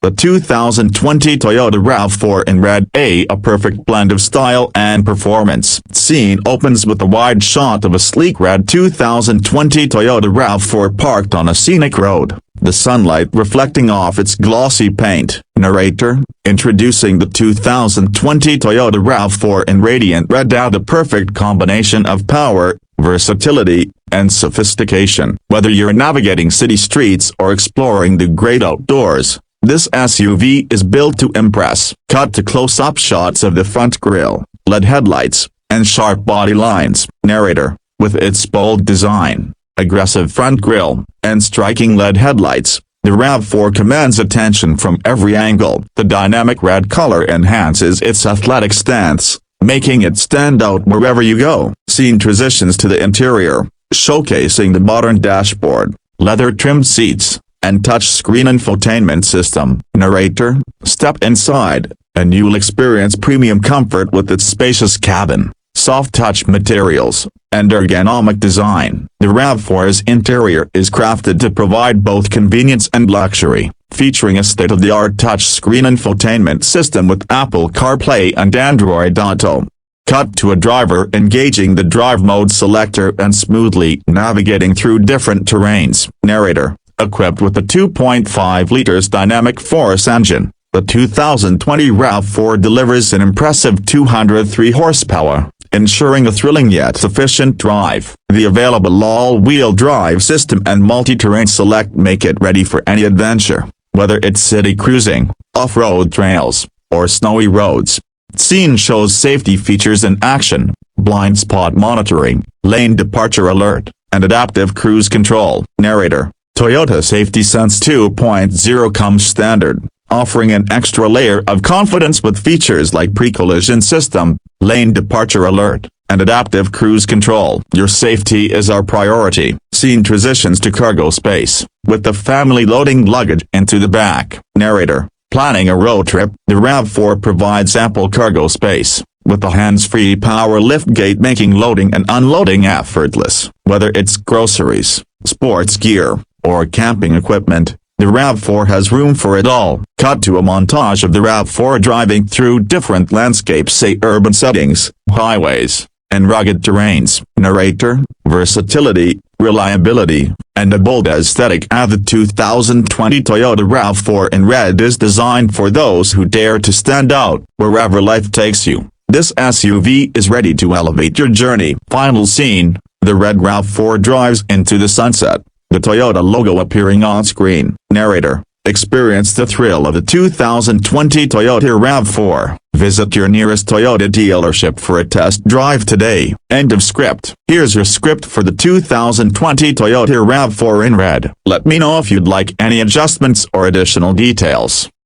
The 2020 Toyota RAV4 in red, a perfect blend of style and performance. Scene opens with a wide shot of a sleek red 2020 Toyota RAV4 parked on a scenic road, the sunlight reflecting off its glossy paint. Narrator, introducing the 2020 Toyota RAV4 in radiant red. The perfect combination of power, versatility, and sophistication. Whether you're navigating city streets or exploring the great outdoors, this SUV is built to impress. Cut to close-up shots of the front grille, LED headlights, and sharp body lines. Narrator, with its bold design, aggressive front grille, and striking LED headlights, the RAV4 commands attention from every angle. The dynamic red color enhances its athletic stance, making it stand out wherever you go. Scene transitions to the interior, showcasing the modern dashboard, leather-trimmed seats, and touchscreen infotainment system. Narrator, step inside, and you'll experience premium comfort with its spacious cabin, soft-touch materials, and ergonomic design. The RAV4's interior is crafted to provide both convenience and luxury, featuring a state-of-the-art touchscreen infotainment system with Apple CarPlay and Android Auto. Cut to a driver engaging the drive mode selector and smoothly navigating through different terrains. Narrator, equipped with a 2.5 liters dynamic force engine, the 2020 RAV4 delivers an impressive 203 horsepower, ensuring a thrilling yet efficient drive. The available all-wheel drive system and multi-terrain select make it ready for any adventure, whether it's city cruising, off-road trails, or snowy roads. Scene shows safety features in action: blind spot monitoring, lane departure alert, and adaptive cruise control. Narrator, Toyota Safety Sense 2.0 comes standard, offering an extra layer of confidence with features like pre-collision system, lane departure alert, and adaptive cruise control. Your safety is our priority. Scene transitions to cargo space, with the family loading luggage into the back. Narrator, planning a road trip, the RAV4 provides ample cargo space, with a hands-free power liftgate making loading and unloading effortless. Whether it's groceries, sports gear, or camping equipment, the RAV4 has room for it all. Cut to a montage of the RAV4 driving through different landscapes, say urban settings, highways, and rugged terrains. Narrator, versatility, reliability, and a bold aesthetic. The 2020 Toyota RAV4 in red is designed for those who dare to stand out wherever life takes you. This SUV is ready to elevate your journey. Final scene, the red RAV4 drives into the sunset, the Toyota logo appearing on screen. Narrator, experience the thrill of the 2020 Toyota RAV4. Visit your nearest Toyota dealership for a test drive today. End of script. Here's your script for the 2020 Toyota RAV4 in red. Let me know if you'd like any adjustments or additional details.